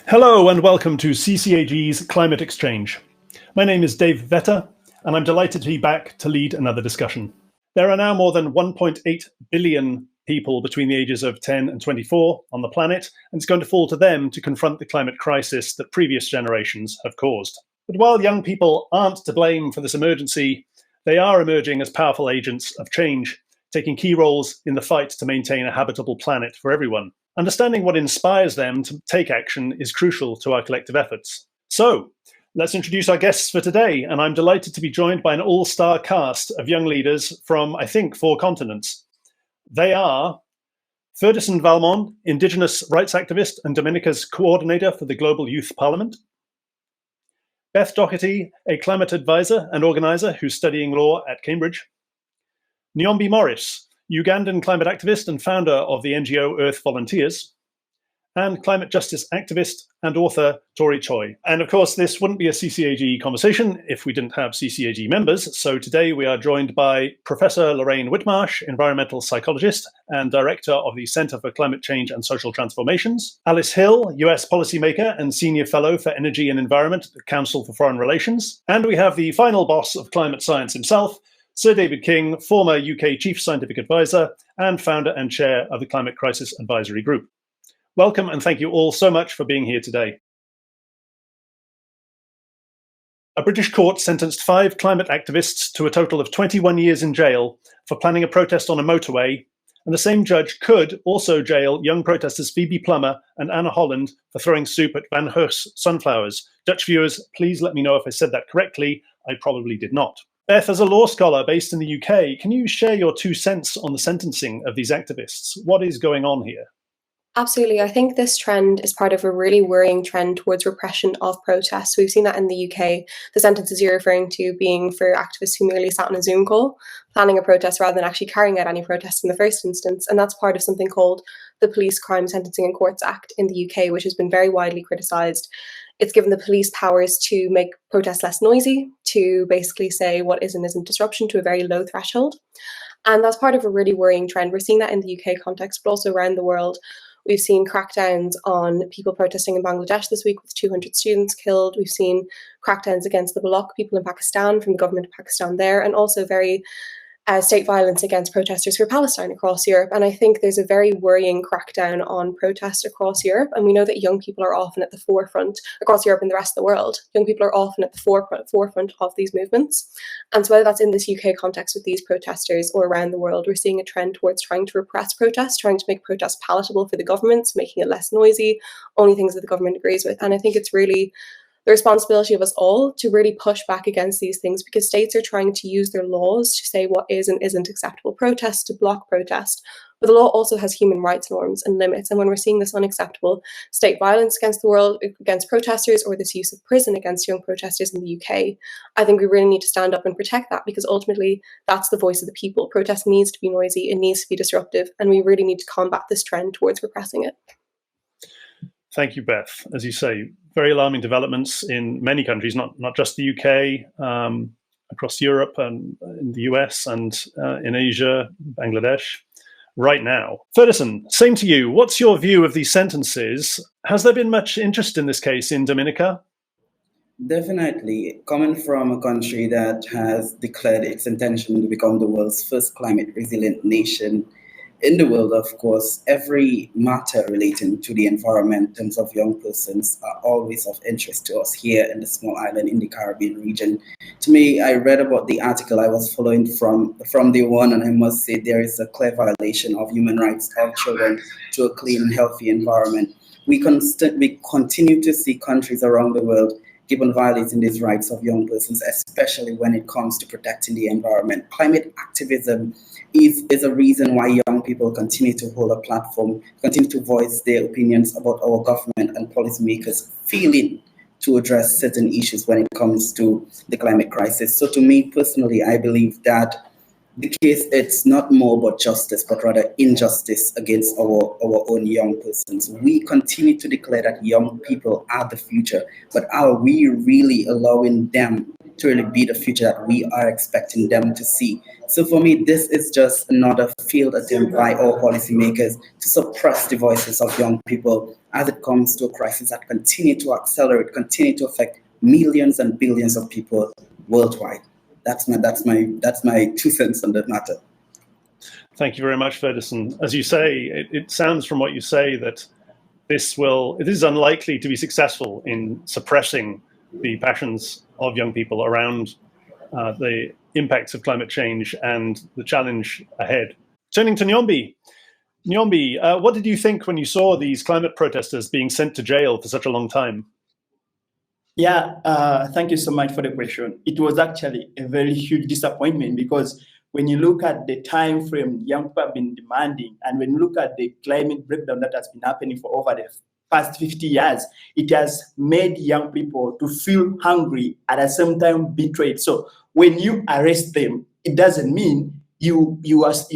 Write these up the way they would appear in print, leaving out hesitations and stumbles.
Hello and welcome to CCAG's Climate Exchange. My name is Dave Vetter, and I'm delighted to be back to lead another discussion. There are now more than 1.8 billion people between the ages of 10 and 24 on the planet, and it's going to fall to them to confront the climate crisis that previous generations have caused. But while young people aren't to blame for this emergency, they are emerging as powerful agents of change, taking key roles in the fight to maintain a habitable planet for everyone. Understanding what inspires them to take action is crucial to our collective efforts. So, let's introduce our guests for today, and I'm delighted to be joined by an all-star cast of young leaders from, I think, 4 continents. They are Ferdison Valmond, Indigenous rights activist and Dominica's coordinator for the Global Youth Parliament. Beth Doherty, a climate advisor and organizer who's studying law at Cambridge. Nyombi Morris, Ugandan climate activist and founder of the NGO Earth Volunteers, and climate justice activist and author Tori Tsui. And of course, this wouldn't be a CCAG conversation if we didn't have CCAG members. So today we are joined by Professor Lorraine Whitmarsh, environmental psychologist and director of the Center for Climate Change and Social Transformations, Alice Hill, US policymaker and senior fellow for energy and environment at the Council for Foreign Relations. And we have the final boss of climate science himself, Sir David King, former UK Chief Scientific Advisor and founder and chair of the Climate Crisis Advisory Group. Welcome and thank you all so much for being here today. A British court sentenced 5 climate activists to a total of 21 years in jail for planning a protest on a motorway, and the same judge could also jail young protesters Phoebe Plummer and Anna Holland for throwing soup at Van Heus sunflowers. Dutch viewers, please let me know if I said that correctly. I probably did not. Beth, as a law scholar based in the UK, can you share your 2 cents on the sentencing of these activists? What is going on here? Absolutely. I think this trend is part of a really worrying trend towards repression of protests. We've seen that in the UK. The sentences you're referring to being for activists who merely sat on a Zoom call, planning a protest rather than actually carrying out any protests in the first instance. And that's part of something called the Police Crime Sentencing and Courts Act in the UK, which has been very widely criticised. It's given the police powers to make protests less noisy, to basically say what is and isn't disruption to a very low threshold. And that's part of a really worrying trend. We're seeing that in the UK context, but also around the world. We've seen crackdowns on people protesting in Bangladesh this week with 200 students killed. We've seen crackdowns against the Baloch people in Pakistan from the government of Pakistan there, and also very state violence against protesters for Palestine across Europe. And I think there's a very worrying crackdown on protest across Europe. And we know that young people are often at the forefront across Europe and the rest of the world. Young people are often at the forefront of these movements. And so whether that's in this UK context with these protesters or around the world, we're seeing a trend towards trying to repress protests, trying to make protests palatable for the governments, making it less noisy, only things that the government agrees with. And I think it's really the responsibility of us all to really push back against these things, because states are trying to use their laws to say what is and isn't acceptable protest, to block protest. But the law also has human rights norms and limits. And when we're seeing this unacceptable state violence against the world, against protesters, or this use of prison against young protesters in the UK, I think we really need to stand up and protect that, because ultimately that's the voice of the people. Protest needs to be noisy, it needs to be disruptive, and we really need to combat this trend towards repressing it. Thank you, Beth. As you say, very alarming developments in many countries, not just the UK, across Europe and in the US and in Asia, Bangladesh, right now. Ferdison, same to you. What's your view of these sentences? Has there been much interest in this case in Dominica? Definitely. Coming from a country that has declared its intention to become the world's first climate resilient nation, in the world, of course, every matter relating to the environment in terms of young persons are always of interest to us here in the small island in the Caribbean region. To me, I read about the article I was following from day one, and I must say there is a clear violation of human rights of children to a clean and healthy environment. We continue to see countries around the world given violating these rights of young persons, especially when it comes to protecting the environment. Climate activism is a reason why young people continue to hold a platform, continue to voice their opinions about our government and policymakers failing to address certain issues when it comes to the climate crisis. So to me personally, I believe that the case, it's not more about justice, but rather injustice against our own young persons. We continue to declare that young people are the future, but are we really allowing them to really be the future that we are expecting them to see? So for me, this is just another failed attempt by our policymakers to suppress the voices of young people as it comes to a crisis that continue to accelerate, continue to affect millions and billions of people worldwide. That's my 2 cents on that matter. Thank you very much, Ferdison. As you say, it sounds from what you say that it is unlikely to be successful in suppressing the passions of young people around the impacts of climate change and the challenge ahead. Turning to Nyombi. Nyombi, what did you think when you saw these climate protesters being sent to jail for such a long time? Yeah, thank you so much for the question. It was actually a very huge disappointment because when you look at the time frame young people have been demanding, and when you look at the climate breakdown that has been happening for over the past 50 years, it has made young people to feel hungry and at the same time betrayed. So when you arrest them, it doesn't mean you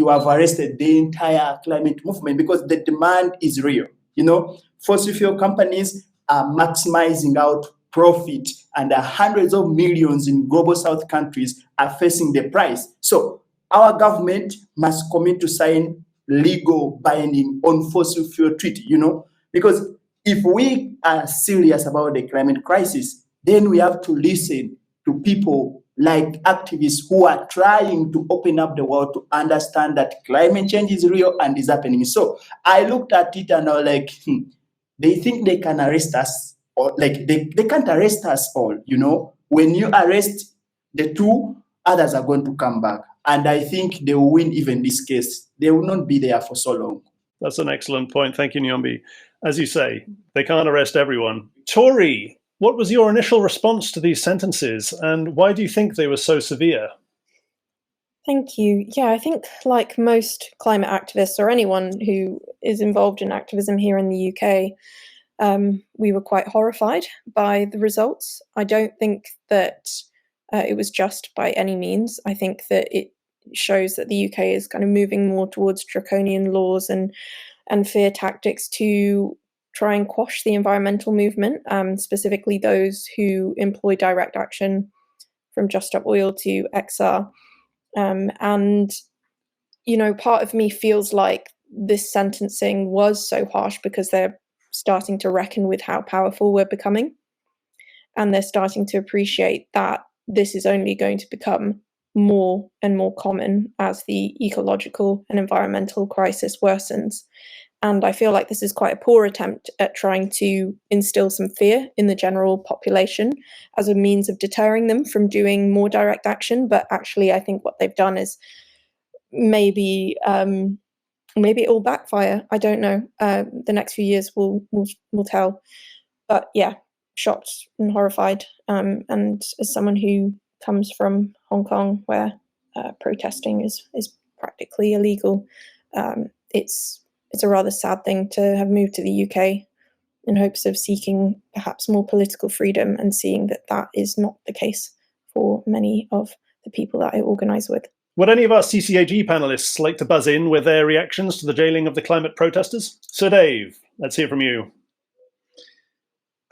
have arrested the entire climate movement, because the demand is real. Fossil fuel companies are maximizing out profit, and hundreds of millions in global south countries are facing the price. So our government must commit to sign legal binding on fossil fuel treaty, because if we are serious about the climate crisis, then we have to listen to people like activists who are trying to open up the world to understand that climate change is real and is happening. So I looked at it and I was like, they think they can arrest us, or like they can't arrest us all. When you arrest the two, others are going to come back. And I think they will win even this case. They will not be there for so long. That's an excellent point. Thank you, Nyombi. As you say, they can't arrest everyone. Tori, what was your initial response to these sentences, and why do you think they were so severe? Thank you. Yeah, I think like most climate activists or anyone who is involved in activism here in the UK, we were quite horrified by the results. I don't think that it was just by any means. I think that it shows that the UK is kind of moving more towards draconian laws and fear tactics to try and quash the environmental movement, specifically those who employ direct action, from Just Stop Oil to XR. And, part of me feels like this sentencing was so harsh because they're starting to reckon with how powerful we're becoming. And they're starting to appreciate that this is only going to become more and more common as the ecological and environmental crisis worsens. And I feel like this is quite a poor attempt at trying to instill some fear in the general population as a means of deterring them from doing more direct action. But actually, I think what they've done is maybe it will backfire. I don't know. The next few years will tell. But yeah, shocked and horrified. And as someone who comes from Hong Kong, where protesting is practically illegal, it's a rather sad thing to have moved to the UK in hopes of seeking perhaps more political freedom, and seeing that that is not the case for many of the people that I organise with. Would any of our CCAG panellists like to buzz in with their reactions to the jailing of the climate protesters? Sir Dave, let's hear from you.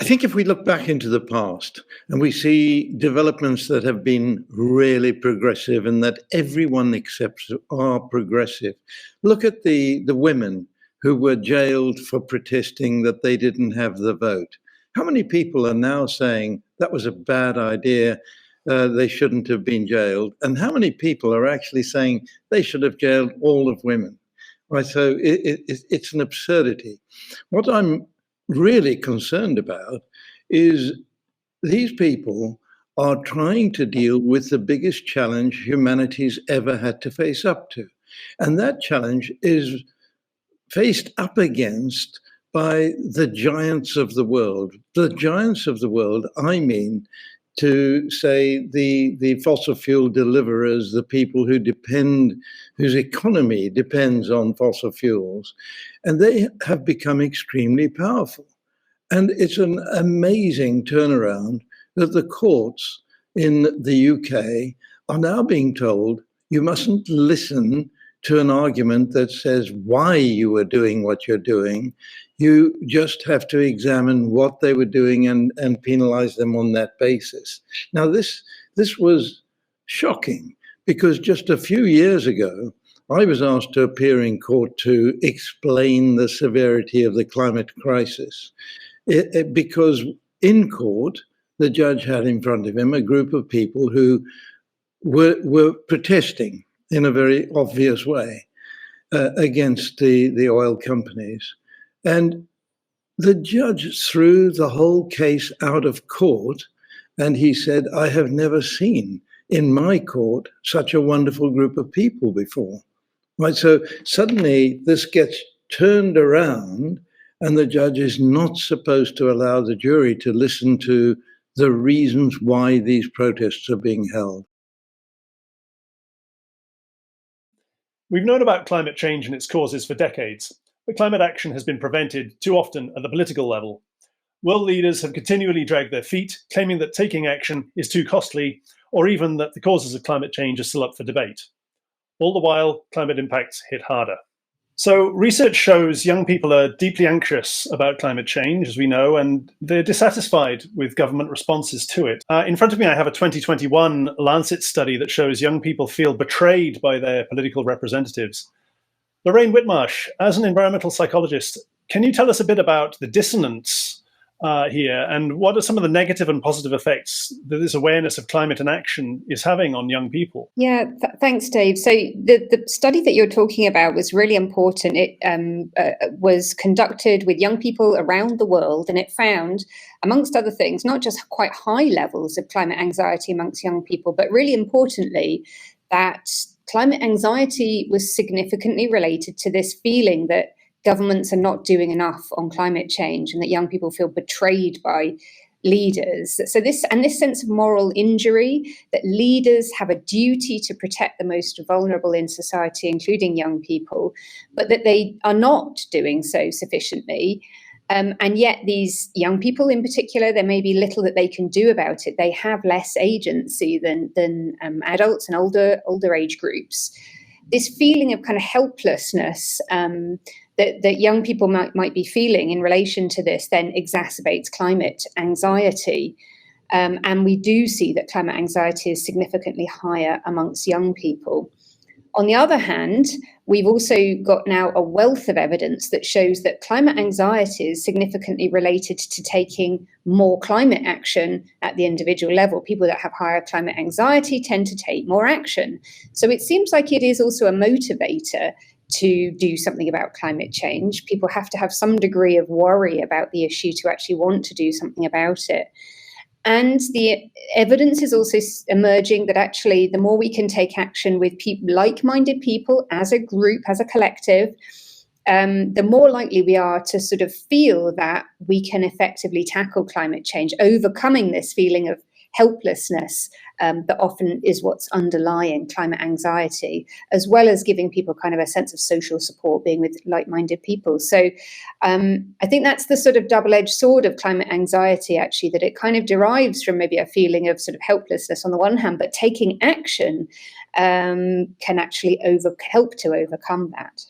I think if we look back into the past and we see developments that have been really progressive and that everyone accepts are progressive, look at the women who were jailed for protesting that they didn't have the vote. How many people are now saying that was a bad idea, they shouldn't have been jailed? And how many people are actually saying they should have jailed all of women? Right, so it's an absurdity. What I'm really concerned about is these people are trying to deal with the biggest challenge humanity's ever had to face up to. And that challenge is faced up against by the giants of the world. The giants of the world, I mean, to say the fossil fuel deliverers, the people who whose economy depends on fossil fuels, and they have become extremely powerful. And it's an amazing turnaround that the courts in the UK are now being told, you mustn't listen to an argument that says why you were doing what you're doing. You just have to examine what they were doing and penalize them on that basis. Now, this was shocking, because just a few years ago, I was asked to appear in court to explain the severity of the climate crisis. Because in court, the judge had in front of him a group of people who were protesting in a very obvious way against the oil companies. And the judge threw the whole case out of court, and he said, I have never seen in my court such a wonderful group of people before. Right? So suddenly this gets turned around, and the judge is not supposed to allow the jury to listen to the reasons why these protests are being held. We've known about climate change and its causes for decades, but climate action has been prevented too often at the political level. World leaders have continually dragged their feet, claiming that taking action is too costly, or even that the causes of climate change are still up for debate. All the while, climate impacts hit harder. So research shows young people are deeply anxious about climate change, as we know, and they're dissatisfied with government responses to it. In front of me, I have a 2021 Lancet study that shows young people feel betrayed by their political representatives. Lorraine Whitmarsh, as an environmental psychologist, can you tell us a bit about the dissonance here, and what are some of the negative and positive effects that this awareness of climate and action is having on young people? Yeah, thanks, Dave. So the study that you're talking about was really important. It was conducted with young people around the world, and it found, amongst other things, not just quite high levels of climate anxiety amongst young people, but really importantly, that climate anxiety was significantly related to this feeling that governments are not doing enough on climate change, and that young people feel betrayed by leaders. So this sense of moral injury, that leaders have a duty to protect the most vulnerable in society, including young people, but that they are not doing so sufficiently. And yet these young people in particular, there may be little that they can do about it. They have less agency than adults and older age groups. This feeling of kind of helplessness that young people might be feeling in relation to this then exacerbates climate anxiety. And we do see that climate anxiety is significantly higher amongst young people. On the other hand, we've also got now a wealth of evidence that shows that climate anxiety is significantly related to taking more climate action at the individual level. People that have higher climate anxiety tend to take more action. So it seems like it is also a motivator to do something about climate change. People have to have some degree of worry about the issue to actually want to do something about it. And the evidence is also emerging that actually the more we can take action with like-minded people as a group, as a collective, the more likely we are to sort of feel that we can effectively tackle climate change, overcoming this feeling of helplessness that often is what's underlying climate anxiety, as well as giving people kind of a sense of social support, being with like-minded people. So I think that's the sort of double-edged sword of climate anxiety, actually, that it kind of derives from maybe a feeling of sort of helplessness on the one hand, but taking action can actually help to overcome that.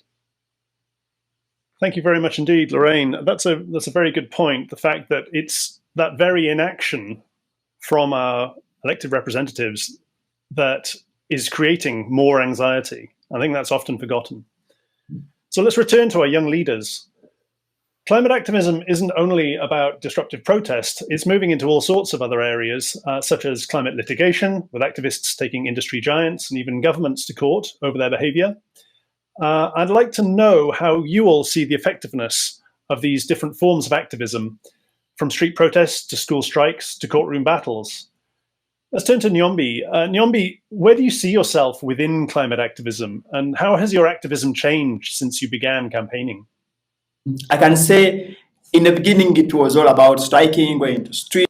Thank you very much indeed, Lorraine. That's a very good point. The fact that it's that very inaction from our elected representatives that is creating more anxiety. I think that's often forgotten. So let's return to our young leaders. Climate activism isn't only about disruptive protest, it's moving into all sorts of other areas, such as climate litigation, with activists taking industry giants and even governments to court over their behavior. I'd like to know how you all see the effectiveness of these different forms of activism, from street protests to school strikes to courtroom battles. Let's turn to Nyombi. Nyombi, where do you see yourself within climate activism, and how has your activism changed since you began campaigning? I can say in the beginning, it was all about striking, going to street,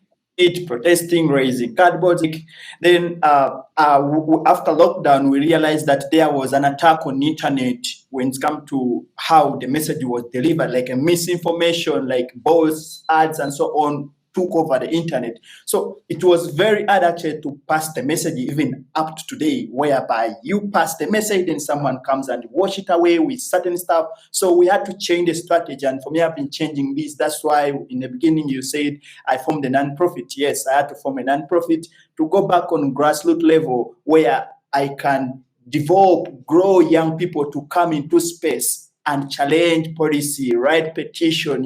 protesting, raising cardboards. Then after lockdown, we realized that there was an attack on the internet when it comes to how the message was delivered, like a misinformation, like bots, ads, and so on, took over the internet. So it was very hard actually to pass the message even up to today, whereby you pass the message and someone comes and wash it away with certain stuff. So we had to change the strategy. And for me, I've been changing this. That's why in the beginning you said I formed a non-profit. Yes, I had to form a non-profit to go back on grassroots level where I can develop, grow young people to come into space and challenge policy, write petition,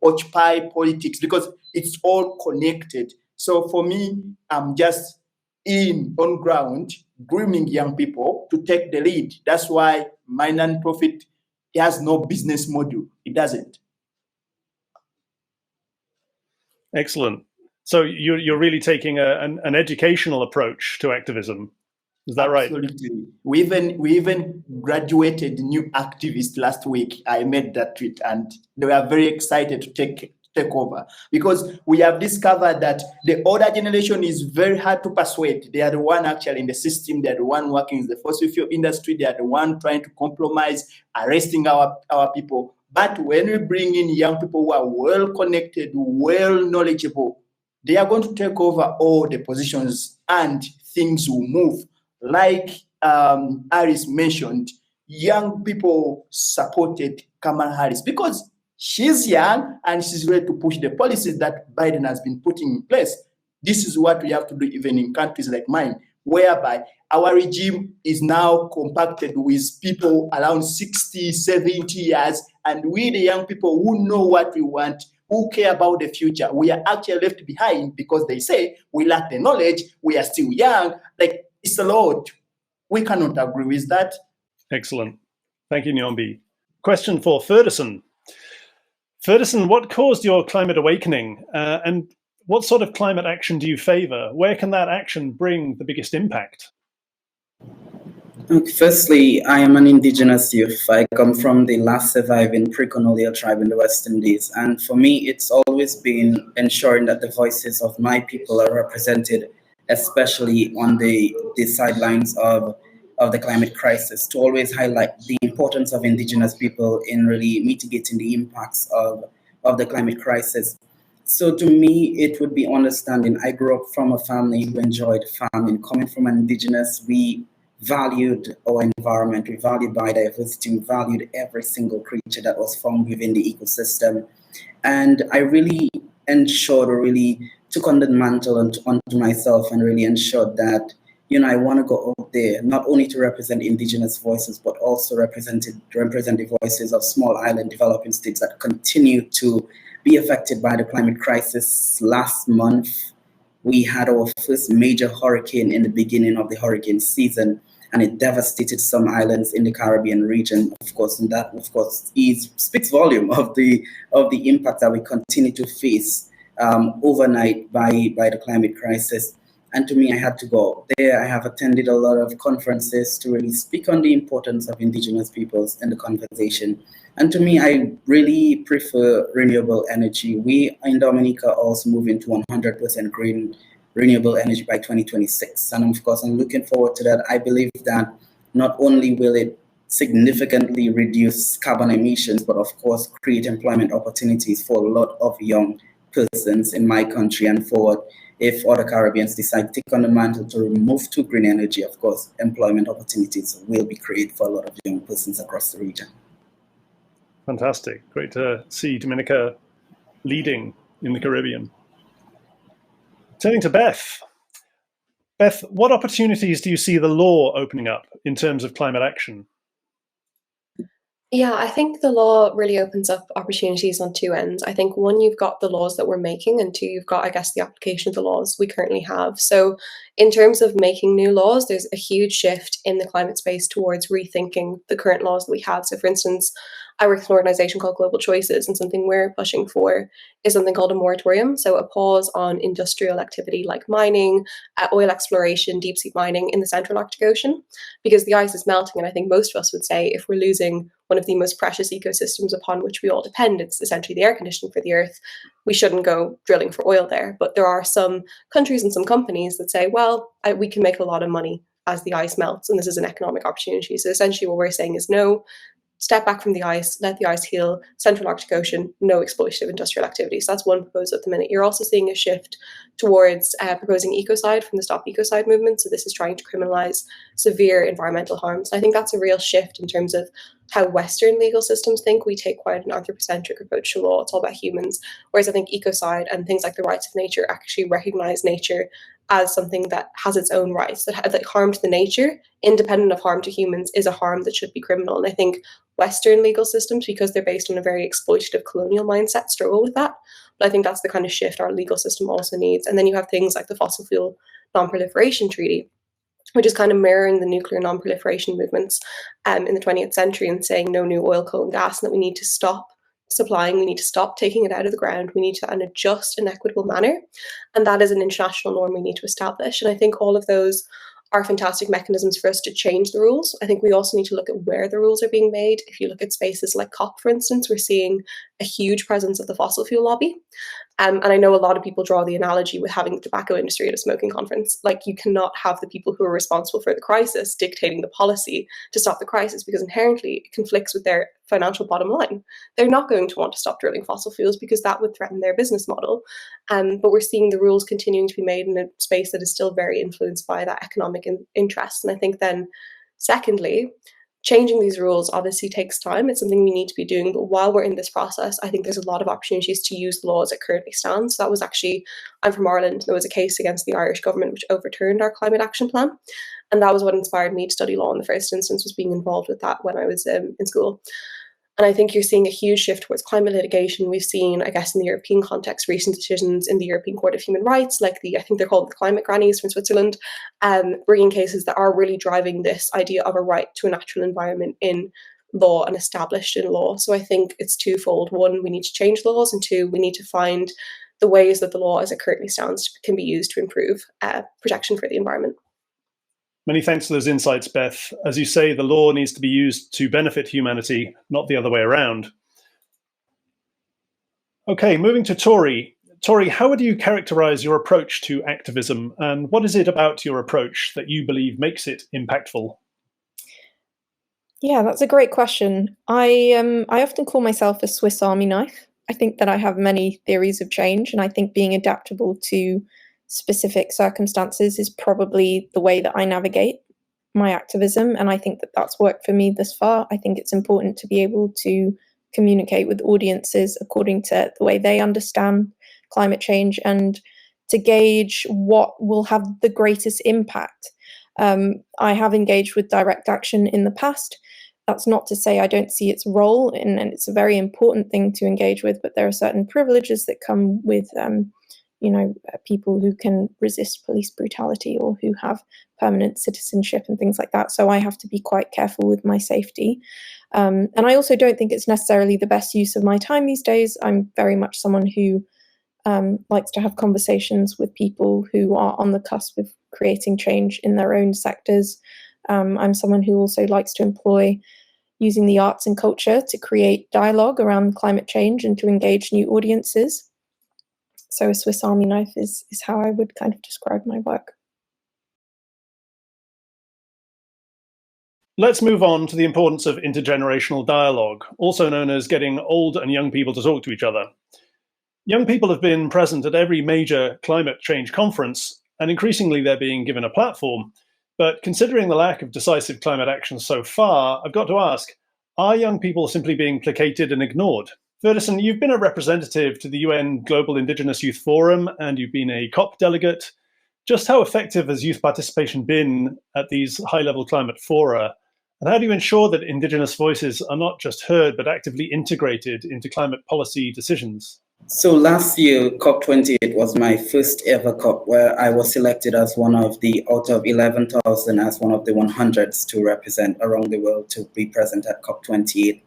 occupy politics, because it's all connected. So for me, I'm just on ground, grooming young people to take the lead. That's why my non-profit has no business model. It doesn't. Excellent. So you're really taking an educational approach to activism. Is that right? Absolutely. We even graduated new activists last week. I made that tweet, and they were very excited to take over, because we have discovered that the older generation is very hard to persuade. They are the one actually in the system. They are the one working in the fossil fuel industry. They are the one trying to compromise, arresting our people. But when we bring in young people who are well connected, well knowledgeable, they are going to take over all the positions and things will move. Like Harris mentioned, young people supported Kamala Harris because she's young and she's ready to push the policies that Biden has been putting in place. This is what we have to do even in countries like mine, whereby our regime is now compacted with people around 60, 70 years, and we, the young people who know what we want, who care about the future, we are actually left behind because they say we lack the knowledge, we are still young. Like, it's a lot. We cannot agree with that. Excellent. Thank you, Nyombi. Question for Ferdison. Ferdison, what caused your climate awakening? And what sort of climate action do you favor? Where can that action bring the biggest impact? Firstly, I am an Indigenous youth. I come from the last surviving pre-colonial tribe in the West Indies. And for me, it's always been ensuring that the voices of my people are represented, especially on the sidelines of the climate crisis, to always highlight the importance of Indigenous people in really mitigating the impacts of the climate crisis. So to me, it would be understanding. I grew up from a family who enjoyed farming. Coming from an Indigenous, we valued our environment, we valued biodiversity, we valued every single creature that was found within the ecosystem. And I really ensured, or really took on the mantle onto myself and really ensured that, I want to go out there, not only to represent Indigenous voices, but also represent the voices of small island developing states that continue to be affected by the climate crisis. Last month, we had our first major hurricane in the beginning of the hurricane season, and it devastated some islands in the Caribbean region, of course, and that, of course, speaks volume of the impact that we continue to face overnight by the climate crisis. And to me, I had to go there. I have attended a lot of conferences to really speak on the importance of Indigenous peoples in the conversation. And to me, I really prefer renewable energy. We in Dominica also move into 100% green renewable energy by 2026. And of course, I'm looking forward to that. I believe that not only will it significantly reduce carbon emissions, but of course, create employment opportunities for a lot of young persons in my country and forward. If other Caribbeans decide to take on the mantle to move to green energy, of course, employment opportunities will be created for a lot of young persons across the region. Fantastic. Great to see Dominica leading in the Caribbean. Turning to Beth. Beth, what opportunities do you see the law opening up in terms of climate action? Yeah, I think the law really opens up opportunities on two ends. I think one, you've got the laws that we're making, and two, you've got, I guess, the application of the laws we currently have. So in terms of making new laws, there's a huge shift in the climate space towards rethinking the current laws that we have. So for instance, I work with an organization called Global Choices, and something we're pushing for is something called a moratorium. So a pause on industrial activity like mining, oil exploration, deep sea mining in the central Arctic Ocean, because the ice is melting. And I think most of us would say if we're losing one of the most precious ecosystems upon which we all depend, it's essentially the air conditioning for the earth, we shouldn't go drilling for oil there. But there are some countries and some companies that say, well, we can make a lot of money as the ice melts, and this is an economic opportunity. So essentially what we're saying is no step back from the ice, let the ice heal, Central Arctic Ocean, no exploitative industrial activity. So that's one proposal at the minute. You're also seeing a shift towards proposing ecocide from the Stop Ecocide movement. So this is trying to criminalize severe environmental harms. And I think that's a real shift in terms of how Western legal systems think. We take quite an anthropocentric approach to law. It's all about humans. Whereas I think ecocide and things like the rights of nature actually recognize nature as something that has its own rights, that harm to the nature, independent of harm to humans, is a harm that should be criminal. And I think Western legal systems, because they're based on a very exploitative colonial mindset, struggle with that. But I think that's the kind of shift our legal system also needs. And then you have things like the Fossil Fuel Non-Proliferation Treaty, which is kind of mirroring the nuclear non-proliferation movements in the 20th century and saying no new oil, coal and gas, and that we need to stop supplying, we need to stop taking it out of the ground, we need to, in a just and equitable manner. And that is an international norm we need to establish. And I think all of those are fantastic mechanisms for us to change the rules. I think we also need to look at where the rules are being made. If you look at spaces like COP, for instance, we're seeing a huge presence of the fossil fuel lobby. And I know a lot of people draw the analogy with having the tobacco industry at a smoking conference. Like, you cannot have the people who are responsible for the crisis dictating the policy to stop the crisis, because inherently it conflicts with their financial bottom line. They're not going to want to stop drilling fossil fuels because that would threaten their business model. But we're seeing the rules continuing to be made in a space that is still very influenced by that economic interest. And I think then, secondly, changing these rules obviously takes time. It's something we need to be doing. But while we're in this process, I think there's a lot of opportunities to use the law as it currently stands. So that was actually, I'm from Ireland. There was a case against the Irish government which overturned our climate action plan. And that was what inspired me to study law in the first instance, was being involved with that when I was in school. And I think you're seeing a huge shift towards climate litigation. We've seen, I guess, in the European context, recent decisions in the European Court of Human Rights, like I think they're called the climate grannies from Switzerland, bringing cases that are really driving this idea of a right to a natural environment in law and established in law. So I think it's twofold. One, we need to change laws, and two, we need to find the ways that the law as it currently stands can be used to improve protection for the environment. Many thanks for those insights, Beth. As you say, the law needs to be used to benefit humanity, not the other way around. Okay, moving to Tori. Tori, how would you characterize your approach to activism, and what is it about your approach that you believe makes it impactful? Yeah, that's a great question. I often call myself a Swiss Army knife. I think that I have many theories of change, and I think being adaptable to specific circumstances is probably the way that I navigate my activism. And I think that that's worked for me thus far. I think it's important to be able to communicate with audiences according to the way they understand climate change and to gauge what will have the greatest impact. I have engaged with direct action in the past. That's not to say I don't see its role, and it's a very important thing to engage with, but there are certain privileges that come with people who can resist police brutality or who have permanent citizenship and things like that. So I have to be quite careful with my safety. And I also don't think it's necessarily the best use of my time these days. I'm very much someone who likes to have conversations with people who are on the cusp of creating change in their own sectors. I'm someone who also likes to employ using the arts and culture to create dialogue around climate change and to engage new audiences. So a Swiss Army knife is how I would kind of describe my work. Let's move on to the importance of intergenerational dialogue, also known as getting old and young people to talk to each other. Young people have been present at every major climate change conference, and increasingly they're being given a platform. But considering the lack of decisive climate action so far, I've got to ask, are young people simply being placated and ignored? Ferdison, you've been a representative to the UN Global Indigenous Youth Forum, and you've been a COP delegate. Just how effective has youth participation been at these high-level climate fora? And how do you ensure that Indigenous voices are not just heard, but actively integrated into climate policy decisions? So last year, COP28 was my first ever COP, where I was selected as one of the, out of 11,000, as one of the 100s to represent around the world to be present at COP28.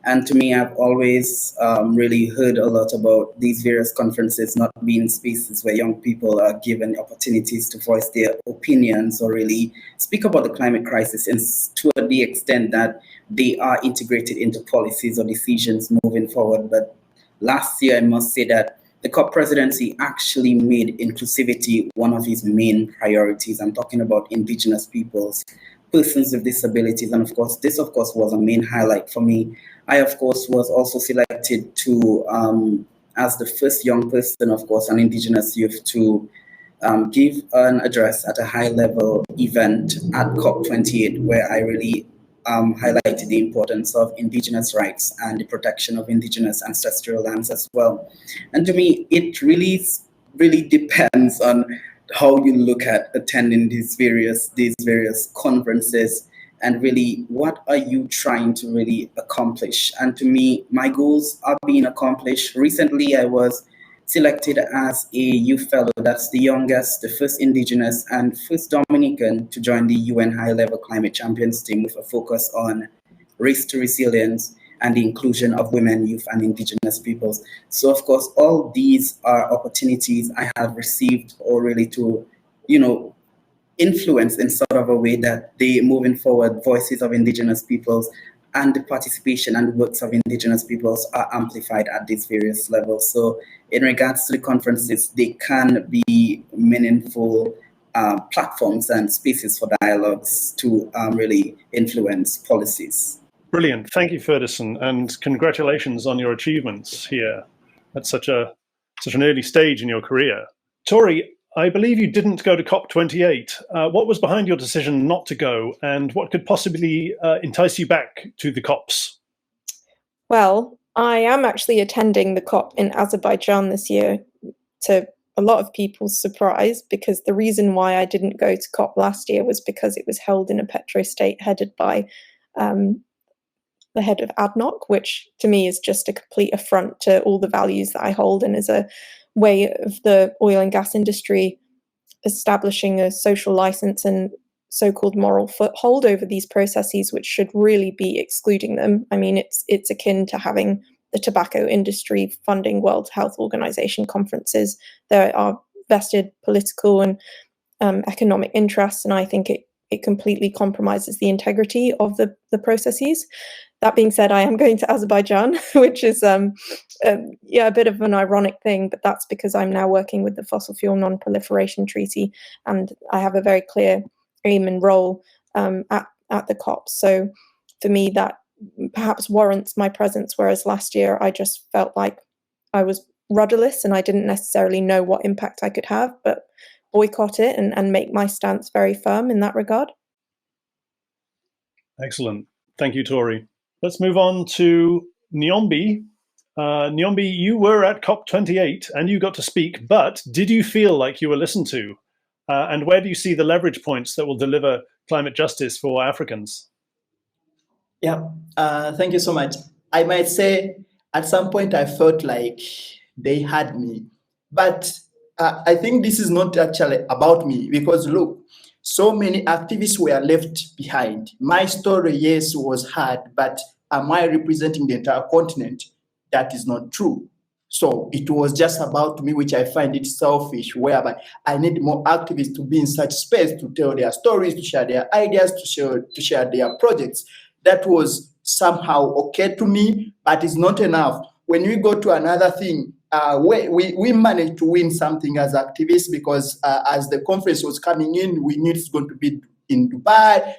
And to me, I've always really heard a lot about these various conferences not being spaces where young people are given opportunities to voice their opinions or really speak about the climate crisis, and to the extent that they are integrated into policies or decisions moving forward. But last year, I must say that the COP presidency actually made inclusivity one of its main priorities. I'm talking about Indigenous peoples persons with disabilities. And of course, this of course was a main highlight for me. I of course was also selected to, as the first young person, of course, an Indigenous youth to give an address at a high level event at COP28, where I really highlighted the importance of Indigenous rights and the protection of Indigenous ancestral lands as well. And to me, it really depends on how you look at attending these various conferences, and really what are you trying to really accomplish. And to me, my goals are being accomplished. Recently, I was selected as a youth fellow. That's the youngest, the first Indigenous and first Dominican to join the UN high-level climate champions team, with a focus on race to resilience and the inclusion of women, youth, and Indigenous peoples. So of course, all these are opportunities I have received, or really to, influence in sort of a way that they moving forward voices of Indigenous peoples, and the participation and the works of Indigenous peoples are amplified at these various levels. So in regards to the conferences, they can be meaningful platforms and spaces for dialogues to really influence policies. Brilliant. Thank you, Ferdison, and congratulations on your achievements here at such an early stage in your career. Tori, I believe you didn't go to COP28. What was behind your decision not to go, and what could possibly entice you back to the COPs? Well, I am actually attending the COP in Azerbaijan this year, to a lot of people's surprise, because the reason why I didn't go to COP last year was because it was held in a petrostate headed by the head of ADNOC, which to me is just a complete affront to all the values that I hold, and is a way of the oil and gas industry establishing a social license and so-called moral foothold over these processes, which should really be excluding them. I mean, it's akin to having the tobacco industry funding World Health Organization conferences. There are vested political and economic interests, and I think it completely compromises the integrity of the processes. That being said, I am going to Azerbaijan, which is a bit of an ironic thing, but that's because I'm now working with the Fossil Fuel Non-Proliferation Treaty, and I have a very clear aim and role at the COP. So for me, that perhaps warrants my presence, whereas last year I just felt like I was rudderless and I didn't necessarily know what impact I could have, but boycott it and make my stance very firm in that regard. Excellent. Thank you, Tori. Let's move on to Nyombi. Nyombi, you were at COP28 and you got to speak, but did you feel like you were listened to? And where do you see the leverage points that will deliver climate justice for Africans? Yeah, thank you so much. I might say at some point I felt like they had me, but I think this is not actually about me, because look, so many activists were left behind. My story, yes, was hard, but am I representing the entire continent? That is not true. So it was just about me, which I find it selfish, whereby I need more activists to be in such space to tell their stories, to share their ideas, to share their projects. That was somehow okay to me, but it's not enough. When we go to another thing, we managed to win something as activists, because as the conference was coming in, we knew it's going to be in Dubai,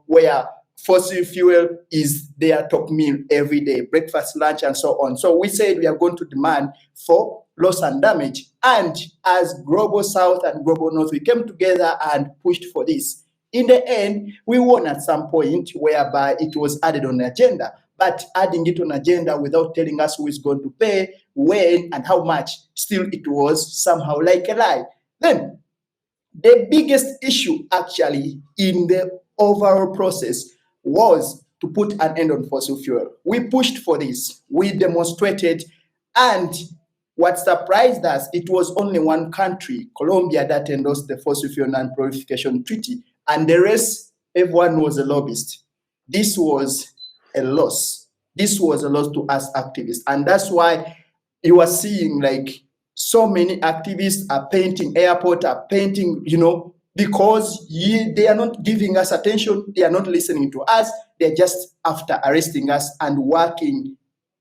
where fossil fuel is their top meal every day, breakfast, lunch, and so on. So we said we are going to demand for loss and damage. And as Global South and Global North, we came together and pushed for this. In the end, we won at some point, whereby it was added on the agenda. But adding it on agenda without telling us who is going to pay, when, and how much, still it was somehow like a lie. Then, the biggest issue actually in the overall process was to put an end on fossil fuel. We pushed for this, we demonstrated, and what surprised us, it was only one country, Colombia, that endorsed the Fossil Fuel Non-Proliferation Treaty, and the rest, everyone was a lobbyist. This was a loss. This was a loss to us activists. And that's why you are seeing like so many activists are painting airport, are painting, because they are not giving us attention. They are not listening to us. They're just after arresting us and working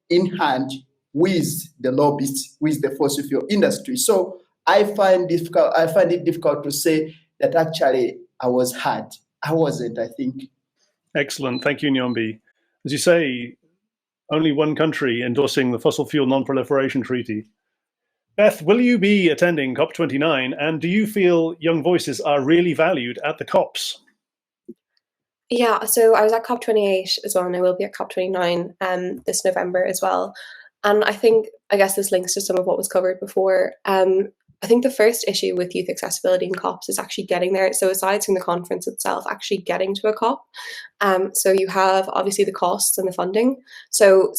in hand with the lobbyists, with the fossil fuel industry. So I find it difficult to say that actually I was hurt. I wasn't, I think. Excellent. Thank you, Nyombi. As you say, only one country endorsing the Fossil Fuel Non-Proliferation Treaty. Beth, will you be attending COP29, and do you feel young voices are really valued at the COPs? Yeah, so I was at COP28 as well, and I will be at COP29 this November as well. And I guess this links to some of what was covered before. I think the first issue with youth accessibility in COPs is actually getting there. So aside from the conference itself, actually getting to a COP. So you have obviously the costs and the funding. So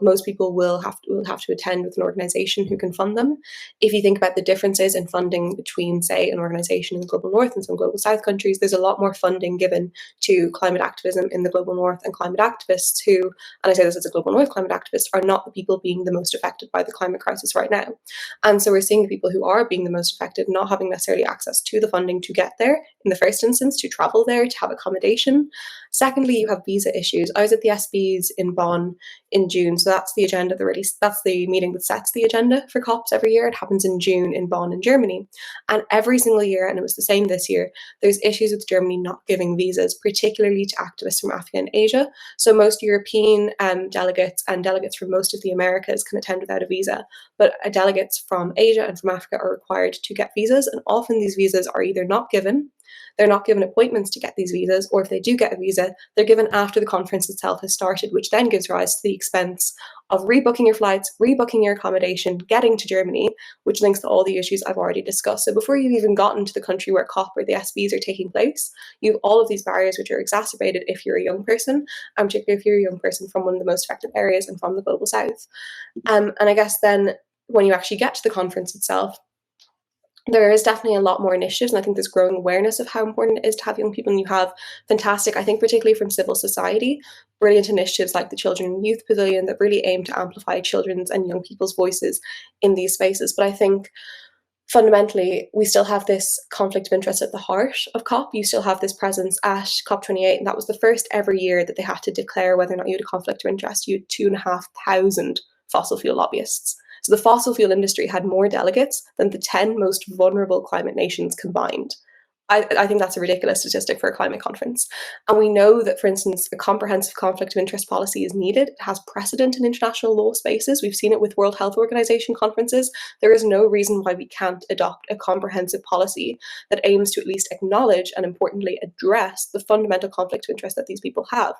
most people will have to attend with an organization who can fund them. If you think about the differences in funding between, say, an organization in the global north and some global south countries, there's a lot more funding given to climate activism in the global north, and climate activists who, and I say this as a global north climate activist, are not the people being the most affected by the climate crisis right now. And so we're seeing the people who are being the most affected not having necessarily access to the funding to get there in the first instance, to travel there, to have accommodation. Secondly, you have visa issues. I was at the SBs in Bonn in June, so that's the agenda, that's the meeting that sets the agenda for COPs every year. It happens in June in Bonn in Germany. And every single year, and it was the same this year, there's issues with Germany not giving visas, particularly to activists from Africa and Asia. So most European delegates and delegates from most of the Americas can attend without a visa, but delegates from Asia and from Africa are required to get visas, and often these visas are either not given, they're not given appointments to get these visas, or if they do get a visa, they're given after the conference itself has started, which then gives rise to the expense of rebooking your flights, rebooking your accommodation, getting to Germany, which links to all the issues I've already discussed. So before you've even gotten to the country where COP or the SBs are taking place, you have all of these barriers which are exacerbated if you're a young person, and particularly if you're a young person from one of the most affected areas and from the global south. And I guess then when you actually get to the conference itself, there is definitely a lot more initiatives, and I think there's growing awareness of how important it is to have young people, and you have fantastic, I think particularly from civil society, brilliant initiatives like the Children and Youth Pavilion that really aim to amplify children's and young people's voices in these spaces. But I think fundamentally, we still have this conflict of interest at the heart of COP. You still have this presence at COP28, and that was the first ever year that they had to declare whether or not you had a conflict of interest. You had 2,500 fossil fuel lobbyists. So the fossil fuel industry had more delegates than the 10 most vulnerable climate nations combined. I think that's a ridiculous statistic for a climate conference. And we know that, for instance, a comprehensive conflict of interest policy is needed. It has precedent in international law spaces. We've seen it with World Health Organization conferences. There is no reason why we can't adopt a comprehensive policy that aims to at least acknowledge and, importantly, address the fundamental conflict of interest that these people have.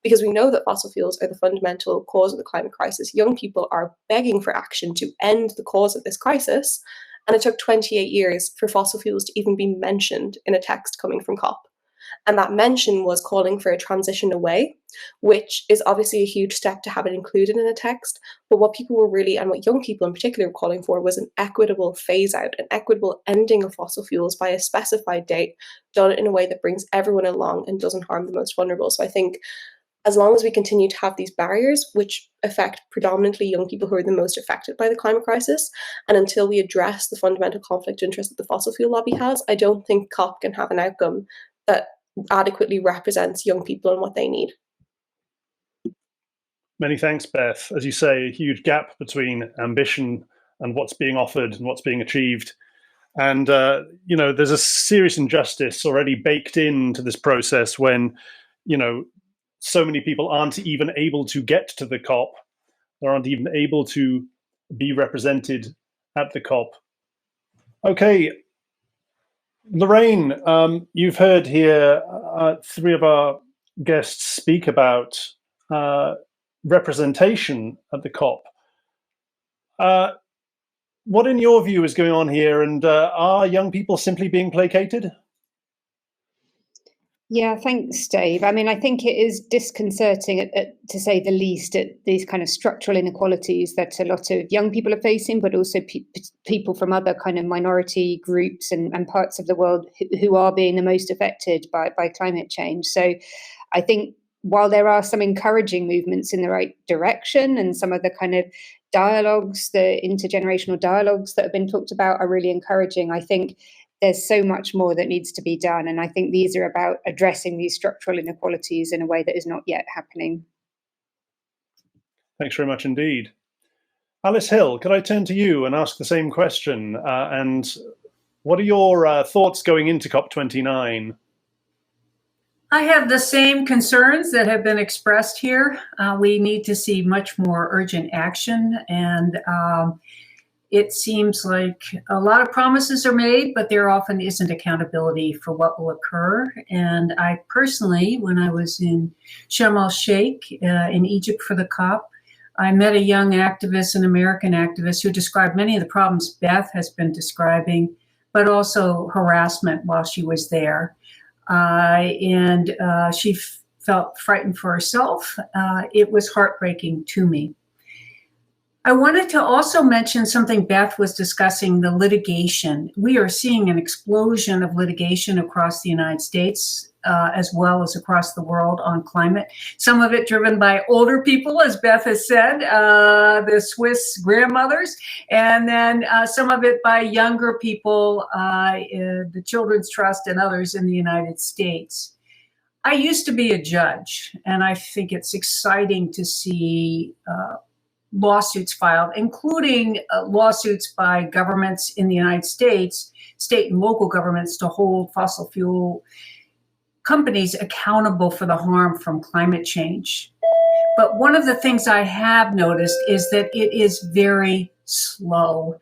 Because we know that fossil fuels are the fundamental cause of the climate crisis. Young people are begging for action to end the cause of this crisis. And it took 28 years for fossil fuels to even be mentioned in a text coming from COP. And that mention was calling for a transition away, which is obviously a huge step to have it included in a text. But what people were really, and what young people in particular were calling for, was an equitable phase out, an equitable ending of fossil fuels by a specified date, done in a way that brings everyone along and doesn't harm the most vulnerable. So I think as long as we continue to have these barriers, which affect predominantly young people who are the most affected by the climate crisis, and until we address the fundamental conflict of interest that the fossil fuel lobby has, I don't think COP can have an outcome that adequately represents young people and what they need. Many thanks, Beth. As you say, a huge gap between ambition and what's being offered and what's being achieved. And, there's a serious injustice already baked into this process when, so many people aren't even able to get to the COP, or aren't even able to be represented at the COP. Okay, Lorraine, you've heard here three of our guests speak about representation at the COP. What in your view is going on here, and are young people simply being placated? Yeah, thanks, Dave. I mean, I think it is disconcerting, to say the least, at these kind of structural inequalities that a lot of young people are facing, but also people from other kind of minority groups and parts of the world who are being the most affected by climate change. So I think while there are some encouraging movements in the right direction, and some of the kind of dialogues, the intergenerational dialogues that have been talked about are really encouraging, I think there's so much more that needs to be done. And I think these are about addressing these structural inequalities in a way that is not yet happening. Thanks very much indeed. Alice Hill, could I turn to you and ask the same question? And what are your thoughts going into COP29? I have the same concerns that have been expressed here. We need to see much more urgent action, and it seems like a lot of promises are made, but there often isn't accountability for what will occur. And I personally, when I was in Sharm el-Sheikh in Egypt for the COP, I met a young activist, an American activist, who described many of the problems Beth has been describing, but also harassment while she was there. And she felt frightened for herself. It was heartbreaking to me. I wanted to also mention something Beth was discussing, the litigation. We are seeing an explosion of litigation across the United States, as well as across the world on climate. Some of it driven by older people, as Beth has said, the Swiss grandmothers, and then some of it by younger people, the Children's Trust and others in the United States. I used to be a judge, and I think it's exciting to see lawsuits filed, including lawsuits by governments in the United States, state and local governments, to hold fossil fuel companies accountable for the harm from climate change. But one of the things I have noticed is that it is very slow.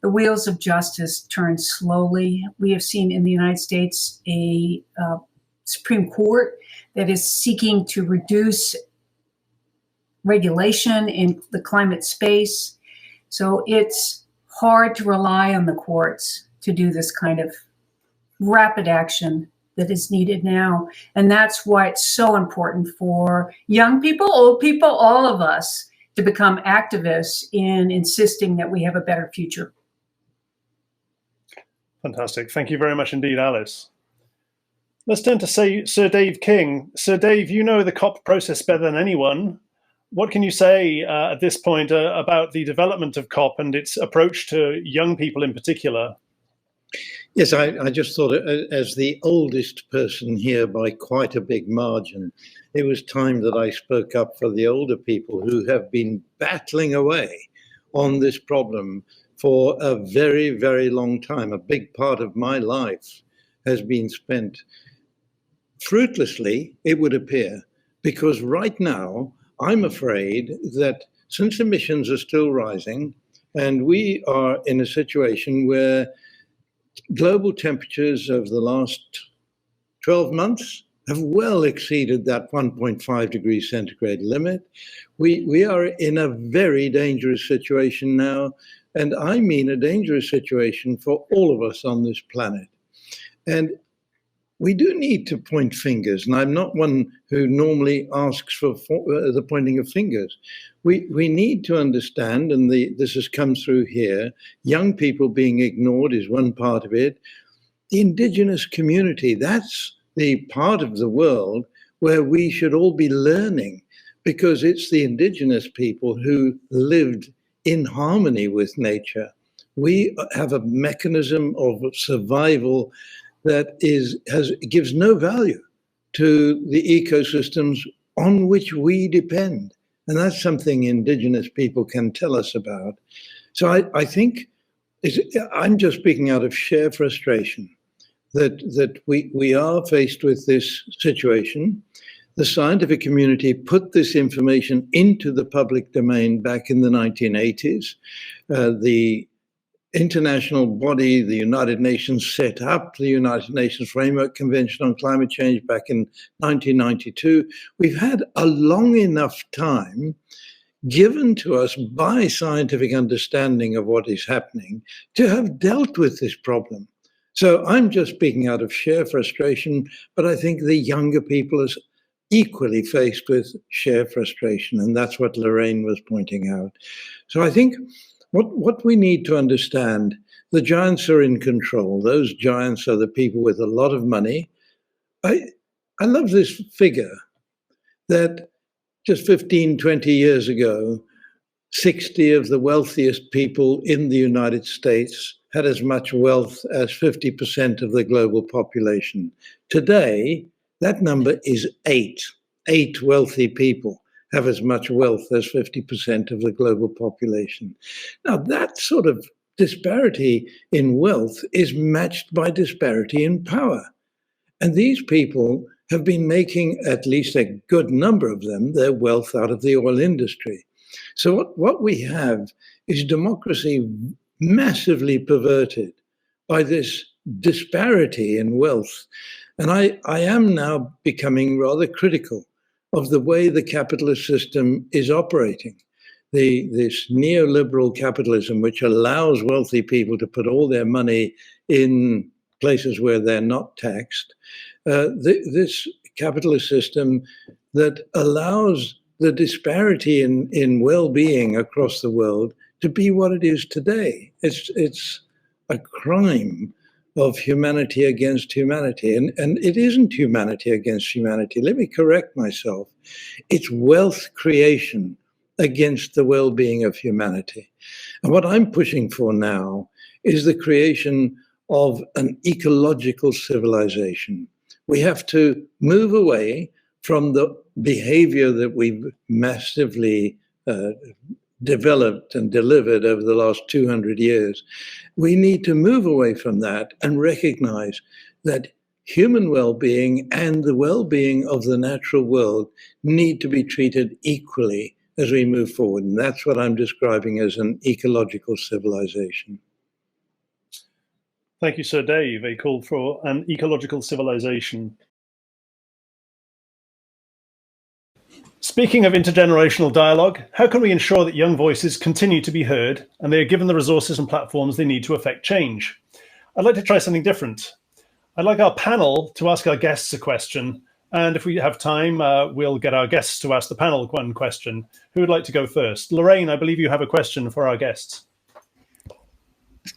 The wheels of justice turn slowly. We have seen in the United States a Supreme Court that is seeking to reduce regulation in the climate space. So it's hard to rely on the courts to do this kind of rapid action that is needed now. And that's why it's so important for young people, old people, all of us to become activists in insisting that we have a better future. Fantastic. Thank you very much indeed, Alice. Let's turn to Sir Dave King. Sir Dave, you know the COP process better than anyone. What can you say at this point about the development of COP and its approach to young people in particular? Yes, I just thought, as the oldest person here by quite a big margin, it was time that I spoke up for the older people who have been battling away on this problem for a very, very long time. A big part of my life has been spent fruitlessly, it would appear, because right now, I'm afraid that since emissions are still rising, and we are in a situation where global temperatures of the last 12 months have well exceeded that 1.5 degrees centigrade limit, we are in a very dangerous situation now, and I mean a dangerous situation for all of us on this planet. And we do need to point fingers, and I'm not one who normally asks for the pointing of fingers. We need to understand, and this has come through here, young people being ignored is one part of it. The Indigenous community, that's the part of the world where we should all be learning, because it's the Indigenous people who lived in harmony with nature. We have a mechanism of survival that gives no value to the ecosystems on which we depend. And that's something Indigenous people can tell us about. So I think I'm just speaking out of sheer frustration that we are faced with this situation. The scientific community put this information into the public domain back in the 1980s. The international body, the United Nations, set up the United Nations Framework Convention on Climate Change back in 1992. We've had a long enough time given to us by scientific understanding of what is happening to have dealt with this problem. So I'm just speaking out of sheer frustration, but I think the younger people are equally faced with sheer frustration, and that's what Lorraine was pointing out. So I think what we need to understand, the giants are in control. Those giants are the people with a lot of money. I love this figure that just 15, 20 years ago, 60 of the wealthiest people in the United States had as much wealth as 50% of the global population. Today, that number is 8. 8 wealthy people have as much wealth as 50% of the global population. Now, that sort of disparity in wealth is matched by disparity in power. And these people have been making at least a good number of them their wealth out of the oil industry. So what we have is democracy massively perverted by this disparity in wealth. And I am now becoming rather critical of the way the capitalist system is operating. This neoliberal capitalism, which allows wealthy people to put all their money in places where they're not taxed, this capitalist system that allows the disparity in well-being across the world to be what it is today. It's a crime of humanity against humanity. And it isn't humanity against humanity. Let me correct myself. It's wealth creation against the well-being of humanity. And what I'm pushing for now is the creation of an ecological civilization. We have to move away from the behavior that we've massively developed and delivered over the last 200 years. We need to move away from that and recognize that human well-being and the well-being of the natural world need to be treated equally as we move forward. And that's what I'm describing as an ecological civilization. Thank you, Sir Dave. A call for an ecological civilization. Speaking of intergenerational dialogue, how can we ensure that young voices continue to be heard and they are given the resources and platforms they need to affect change? I'd like to try something different. I'd like our panel to ask our guests a question, and if we have time, we'll get our guests to ask the panel one question. Who would like to go first? Lorraine, I believe you have a question for our guests.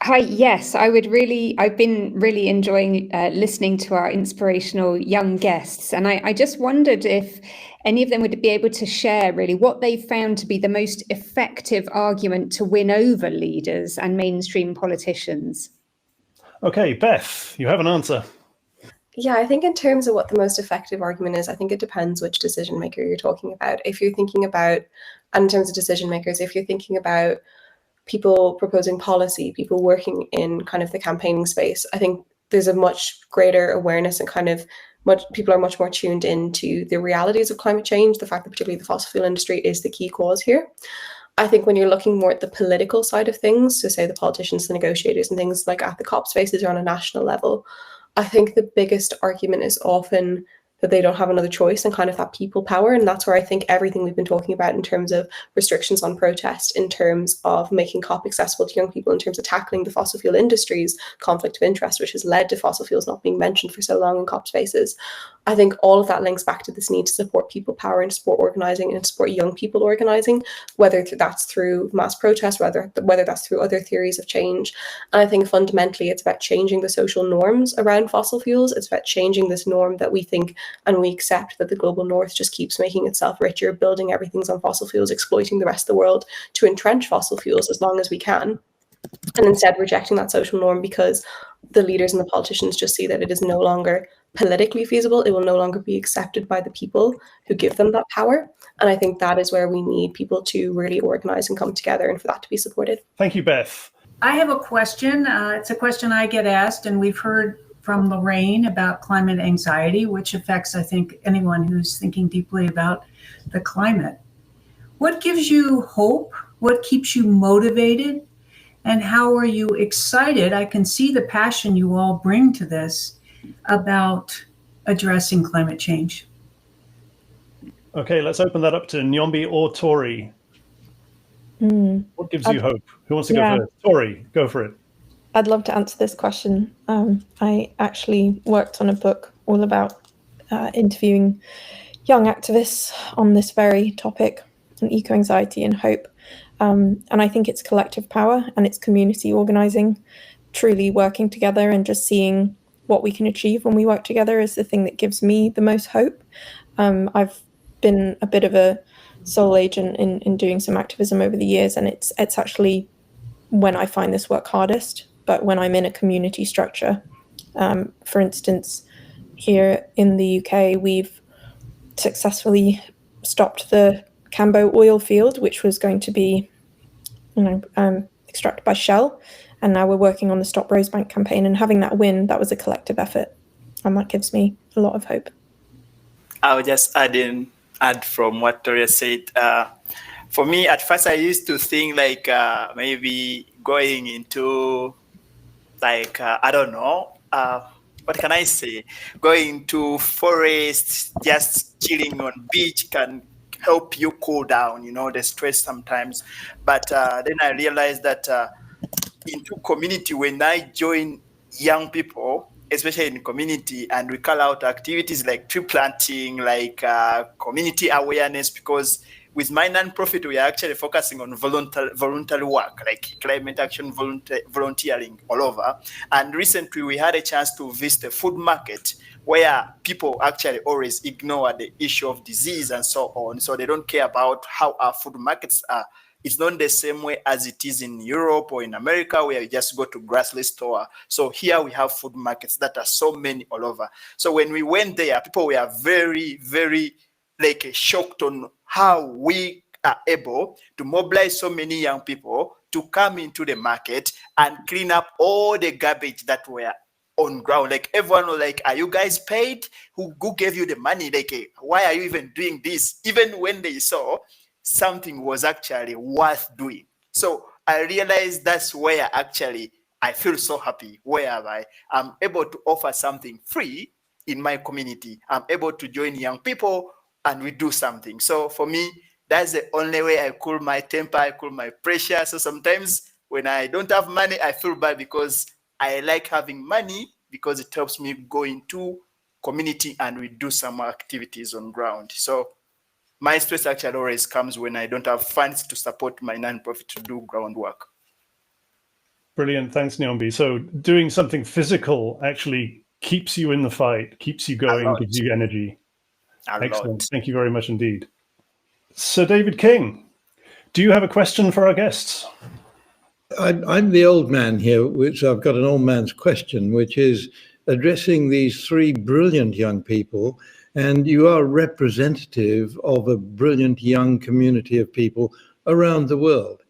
Hi, yes, I've been really enjoying listening to our inspirational young guests. And I just wondered if any of them would be able to share really what they found to be the most effective argument to win over leaders and mainstream politicians. Okay, Beth, you have an answer. Yeah, I think in terms of what the most effective argument is, I think it depends which decision maker you're talking about. If you're thinking about, and in terms of decision makers, if you're thinking about people proposing policy, people working in kind of the campaigning space, I think there's a much greater awareness and kind of people are much more tuned into the realities of climate change, the fact that particularly the fossil fuel industry is the key cause here. I think when you're looking more at the political side of things, so say the politicians, the negotiators and things like at the COP spaces or on a national level, I think the biggest argument is often that they don't have another choice and kind of that people power. And that's where I think everything we've been talking about in terms of restrictions on protest, in terms of making COP accessible to young people, in terms of tackling the fossil fuel industry's conflict of interest, which has led to fossil fuels not being mentioned for so long in COP spaces. I think all of that links back to this need to support people power and support organizing and support young people organizing, whether that's through mass protest, whether that's through other theories of change. And I think fundamentally it's about changing the social norms around fossil fuels. It's about changing this norm that we think and we accept that the global north just keeps making itself richer, building everything's on fossil fuels, exploiting the rest of the world to entrench fossil fuels as long as we can. And instead rejecting that social norm because the leaders and the politicians just see that it is no longer politically feasible. It will no longer be accepted by the people who give them that power. And I think that is where we need people to really organize and come together and for that to be supported. Thank you, Beth. I have a question. It's a question I get asked, and we've heard from Lorraine about climate anxiety, which affects, I think, anyone who's thinking deeply about the climate. What gives you hope? What keeps you motivated? And how are you excited? I can see the passion you all bring to this about addressing climate change. Okay, let's open that up to Nyombi or Tori. What gives you hope? Who wants to go first? Tori, go for it. I'd love to answer this question. I actually worked on a book all about interviewing young activists on this very topic, on eco-anxiety and hope. And I think it's collective power and it's community organizing, truly working together and just seeing what we can achieve when we work together is the thing that gives me the most hope. I've been a bit of a sole agent in doing some activism over the years, and it's actually when I find this work hardest, but when I'm in a community structure. For instance, here in the UK, we've successfully stopped the Cambo oil field, which was going to be, extracted by Shell. And now we're working on the Stop Rosebank campaign, and having that win, that was a collective effort. And that gives me a lot of hope. I'll just add from what Tori said. For me, at first, I used to think like maybe going into like I don't know. What can I say? Going to forest, just chilling on beach can help you cool down, the stress sometimes. But then I realized that into community, when I join young people, especially in community, and we call out activities like tree planting, like community awareness, because with my nonprofit, we are actually focusing on voluntary work, like climate action volunteering all over. And recently, we had a chance to visit a food market where people actually always ignore the issue of disease and so on. So they don't care about how our food markets are. It's not the same way as it is in Europe or in America, where you just go to grocery store. So here we have food markets that are so many all over. So when we went there, people were very, very shocked on how we are able to mobilize so many young people to come into the market and clean up all the garbage that were on ground. Like everyone was like, are you guys paid? Who gave you the money? Like, why are you even doing this? Even when they saw something was actually worth doing. So I realized that's where actually I feel so happy, whereby I'm able to offer something free in my community. I'm able to join young people and we do something. So for me, that's the only way I cool my temper, I cool my pressure. So sometimes when I don't have money, I feel bad because I like having money because it helps me go into community and we do some activities on ground. So my stress actually always comes when I don't have funds to support my nonprofit to do groundwork. Brilliant. Thanks, Nyombi. So doing something physical actually keeps you in the fight, keeps you going, gives you energy. Excellent. Thank you very much indeed. Sir David King, do you have a question for our guests? I'm the old man here, which I've got an old man's question, which is addressing these three brilliant young people. And you are representative of a brilliant young community of people around the world.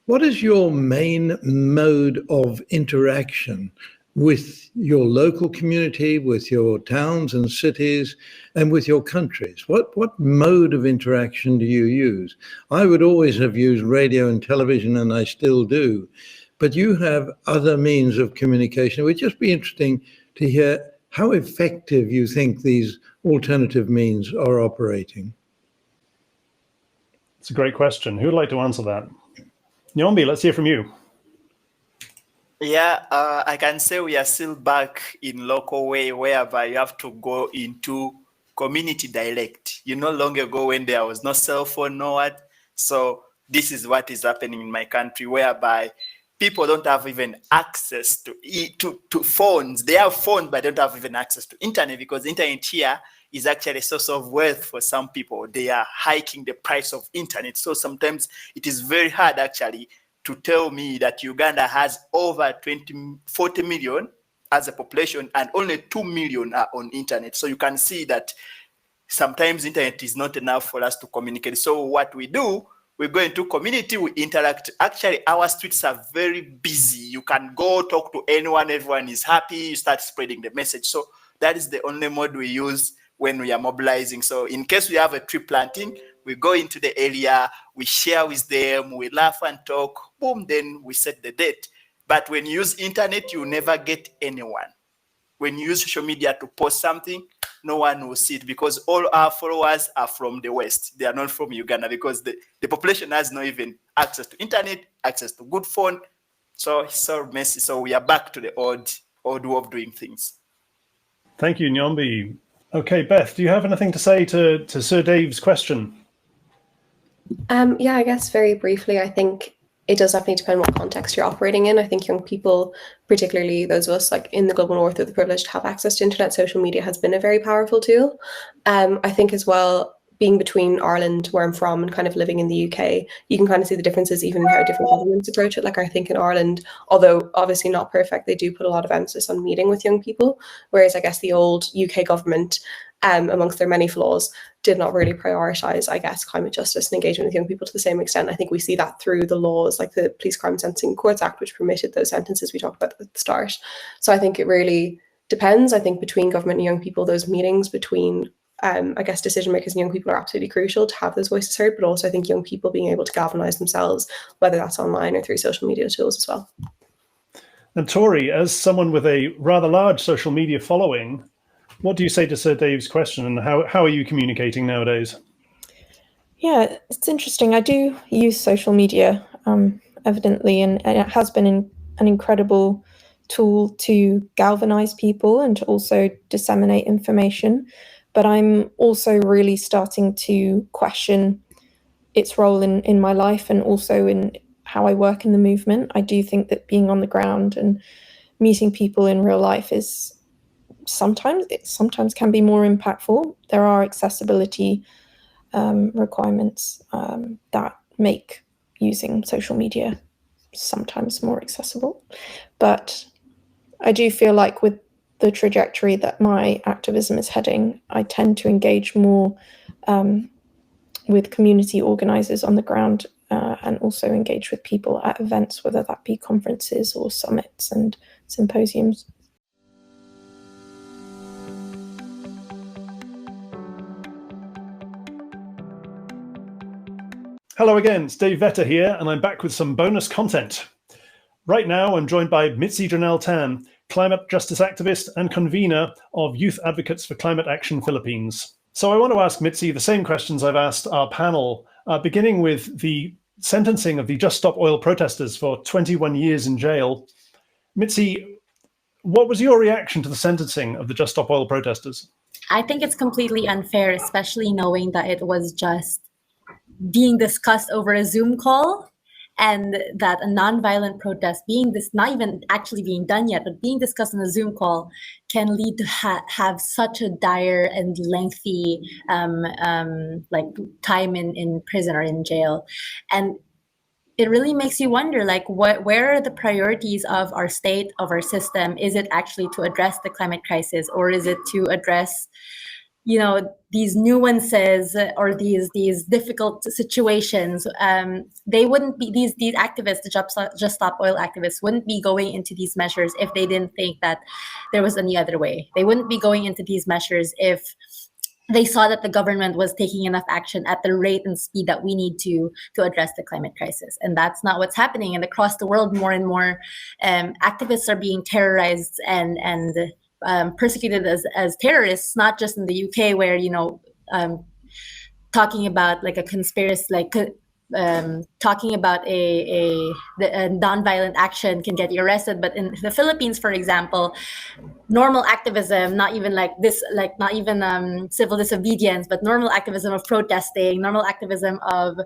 What is your main mode of interaction with your local community, with your towns and cities, and with your countries? What mode of interaction do you use? I would always have used radio and television, and I still do. But you have other means of communication. It would just be interesting to hear how effective you think these alternative means are operating. It's a great question. Who would like to answer that? Nyombi, let's hear from you. Yeah, I can say we are still back in local way, whereby you have to go into community dialect. You no longer go when there was no cell phone, no what. So this is what is happening in my country, whereby people don't have even access to phones. They have phones, but don't have even access to internet, because the internet here is actually a source of wealth for some people. They are hiking the price of internet. So sometimes it is very hard actually to tell me that Uganda has over 40 million as a population and only 2 million are on internet. So you can see that sometimes internet is not enough for us to communicate. So what we do, we go into community, we interact. Actually, our streets are very busy. You can go talk to anyone, everyone is happy, you start spreading the message. So that is the only mode we use when we are mobilizing. So in case we have a tree planting, we go into the area, we share with them, we laugh and talk, boom, then we set the date. But when you use internet, you never get anyone. When you use social media to post something, no one will see it, because all our followers are from the West. They are not from Uganda, because the population has not even access to internet, access to good phone. So it's so messy. So we are back to the old way of doing things. Thank you, Nyombi. Okay, Beth, do you have anything to say to Sir Dave's question? Yeah, I guess very briefly, I think it does definitely depend what context you're operating in. I think young people, particularly those of us like in the global north, are the privileged to have access to internet. Social media has been a very powerful tool. I think as well, being between Ireland, where I'm from, and kind of living in the UK, you can kind of see the differences even in how different governments approach it. Like I think in Ireland, although obviously not perfect, they do put a lot of emphasis on meeting with young people. Whereas I guess the old UK government, amongst their many flaws, did not really prioritise, I guess, climate justice and engagement with young people to the same extent. I think we see that through the laws like the Police Crime Sentencing Courts Act, which permitted those sentences we talked about at the start. So I think it really depends. I think between government and young people, those meetings between I guess decision makers and young people are absolutely crucial to have those voices heard, but also I think young people being able to galvanize themselves, whether that's online or through social media tools as well. And Tori, as someone with a rather large social media following, what do you say to Sir Dave's question, and how are you communicating nowadays? Yeah, it's interesting. I do use social media, evidently, and it has been an incredible tool to galvanize people and to also disseminate information. But I'm also really starting to question its role in my life and also in how I work in the movement. I do think that being on the ground and meeting people in real life is sometimes can be more impactful. There are accessibility requirements that make using social media sometimes more accessible. But I do feel like with the trajectory that my activism is heading, I tend to engage more with community organizers on the ground and also engage with people at events, whether that be conferences or summits and symposiums. Hello again, it's Dave Vetter here, and I'm back with some bonus content. Right now, I'm joined by Mitzi Jonella Tan, climate justice activist and convener of Youth Advocates for Climate Action Philippines. So I want to ask Mitzi the same questions I've asked our panel, beginning with the sentencing of the Just Stop Oil protesters for 21 years in jail. Mitzi, what was your reaction to the sentencing of the Just Stop Oil protesters? I think it's completely unfair, especially knowing that it was just being discussed over a Zoom call, and that a nonviolent protest not even actually being done yet, but being discussed on a Zoom call can lead to have such a dire and lengthy like time in prison or in jail. And it really makes you wonder, like, where are the priorities of our state, of our system? Is it actually to address the climate crisis, or is it to address, you know, these nuances or these difficult situations? They wouldn't be, these activists, the Just Stop Oil activists, wouldn't be going into these measures if they didn't think that there was any other way. They wouldn't be going into these measures if they saw that the government was taking enough action at the rate and speed that we need to address the climate crisis. And that's not what's happening. And across the world, more and more activists are being terrorized and persecuted as terrorists, not just in the UK, where, you know, talking about like a conspiracy, like talking about a nonviolent action can get you arrested. But in the Philippines, for example, normal activism, not even civil disobedience, but normal activism of protesting, normal activism of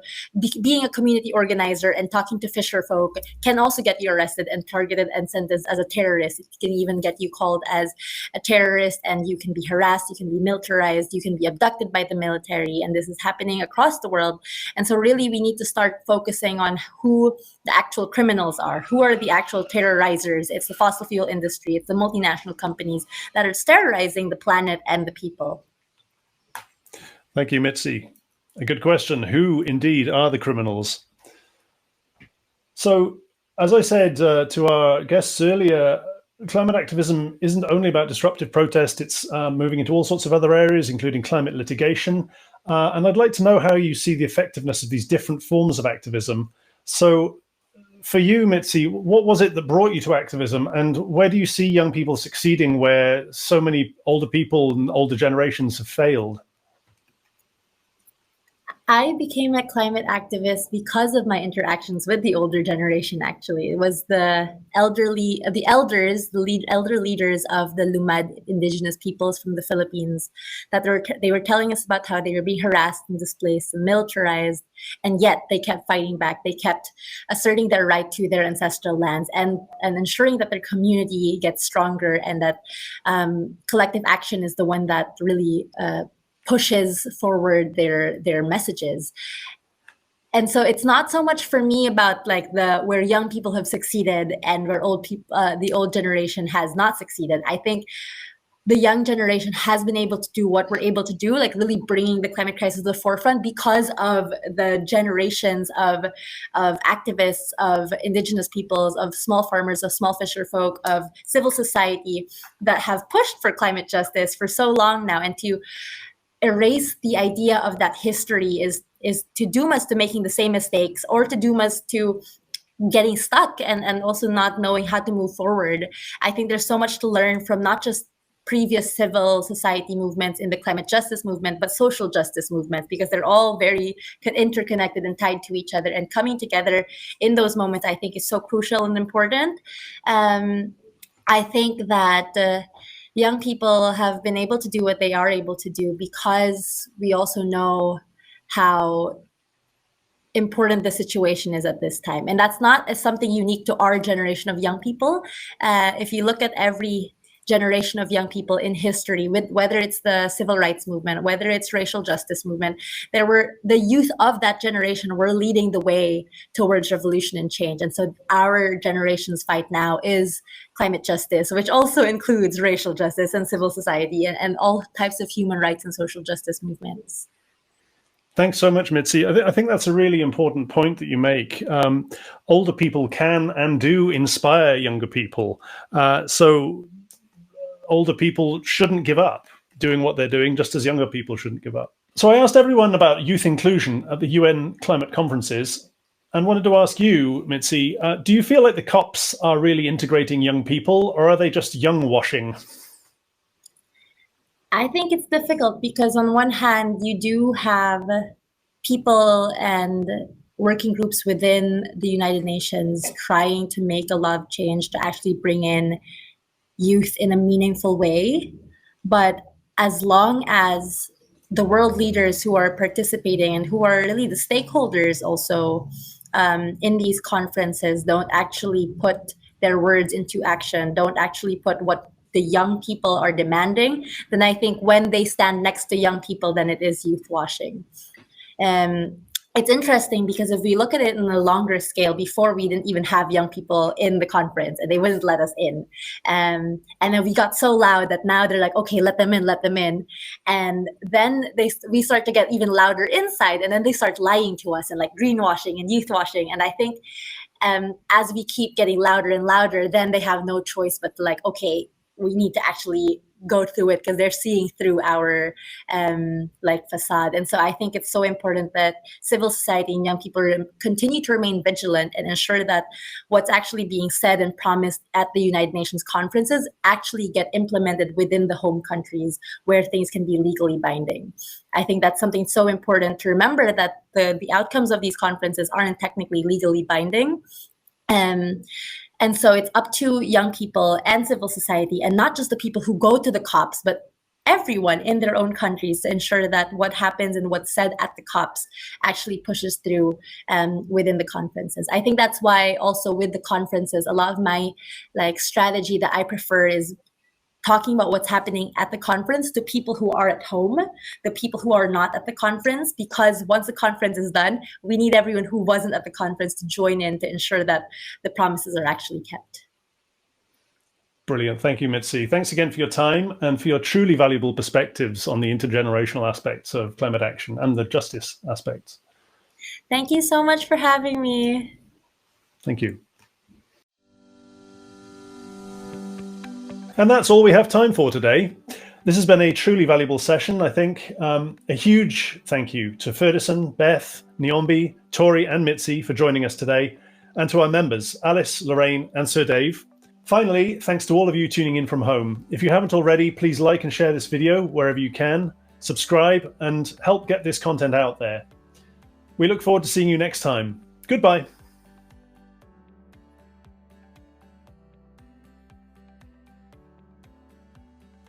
being a community organizer and talking to fisher folk can also get you arrested and targeted and sentenced as a terrorist. It can even get you called as a terrorist, and you can be harassed, you can be militarized, you can be abducted by the military, and this is happening across the world. And so really we need to start focusing on who the actual criminals are, who are the actual terrorizers. It's the fossil fuel industry, it's the multinational companies that are terrorizing the planet and the people. Thank you, Mitzi. A good question. Who indeed are the criminals? So, as I said to our guests earlier, climate activism isn't only about disruptive protest, it's moving into all sorts of other areas, including climate litigation. And I'd like to know how you see the effectiveness of these different forms of activism. So for you, Mitzi, what was it that brought you to activism, and where do you see young people succeeding where so many older people and older generations have failed? I became a climate activist because of my interactions with the older generation, actually. It was the elder leaders of the Lumad Indigenous peoples from the Philippines that they were telling us about how they were being harassed and displaced and militarized, and yet they kept fighting back. They kept asserting their right to their ancestral lands and ensuring that their community gets stronger, and that collective action is the one that really pushes forward their messages. And so it's not so much for me about like where young people have succeeded and where the old generation has not succeeded. I think the young generation has been able to do what we're able to do, like really bringing the climate crisis to the forefront because of the generations of activists, of indigenous peoples, of small farmers, of small fisher folk, of civil society that have pushed for climate justice for so long now. And erase the idea of that history is to doom us to making the same mistakes, or to doom us to getting stuck and also not knowing how to move forward. I think there's so much to learn from not just previous civil society movements in the climate justice movement, but social justice movements, because they're all very interconnected and tied to each other. And coming together in those moments, I think, is so crucial and important. I think that young people have been able to do what they are able to do because we also know how important the situation is at this time. And that's not something unique to our generation of young people. If you look at every generation of young people in history, whether it's the civil rights movement, whether it's racial justice movement, the youth of that generation were leading the way towards revolution and change. And so our generation's fight now is climate justice, which also includes racial justice and civil society and all types of human rights and social justice movements. Thanks so much, Mitzi. I think that's a really important point that you make. Older people can and do inspire younger people. So older people shouldn't give up doing what they're doing, just as younger people shouldn't give up. So I asked everyone about youth inclusion at the UN climate conferences and wanted to ask you, Mitzi, do you feel like the COPs are really integrating young people, or are they just young washing? I think it's difficult because on one hand, you do have people and working groups within the United Nations trying to make a lot of change to actually bring in youth in a meaningful way. But as long as the world leaders who are participating and who are really the stakeholders also in these conferences don't actually put their words into action, don't actually put what the young people are demanding, then I think when they stand next to young people, then it is youth washing. It's interesting because if we look at it in a longer scale, before we didn't even have young people in the conference and they wouldn't let us in. And then we got so loud that now they're like, okay, let them in. And then we start to get even louder inside, and then they start lying to us and like greenwashing and youth washing. And I think as we keep getting louder and louder, then they have no choice but to like, okay, we need to actually go through it because they're seeing through our facade. And so I think it's so important that civil society and young people continue to remain vigilant and ensure that what's actually being said and promised at the United Nations conferences actually get implemented within the home countries where things can be legally binding. I think that's something so important to remember, that the outcomes of these conferences aren't technically legally binding. And so it's up to young people and civil society, and not just the people who go to the COPs, but everyone in their own countries, to ensure that what happens and what's said at the COPs actually pushes through within the conferences. I think that's why also with the conferences, a lot of my strategy that I prefer is talking about what's happening at the conference to people who are at home, the people who are not at the conference, because once the conference is done, we need everyone who wasn't at the conference to join in to ensure that the promises are actually kept. Brilliant. Thank you, Mitzi. Thanks again for your time and for your truly valuable perspectives on the intergenerational aspects of climate action and the justice aspects. Thank you so much for having me. Thank you. And that's all we have time for today. This has been a truly valuable session, I think. A huge thank you to Ferdison, Beth, Nyombi, Tori and Mitzi for joining us today, and to our members, Alice, Lorraine and Sir Dave. Finally, thanks to all of you tuning in from home. If you haven't already, please like and share this video wherever you can, subscribe and help get this content out there. We look forward to seeing you next time. Goodbye.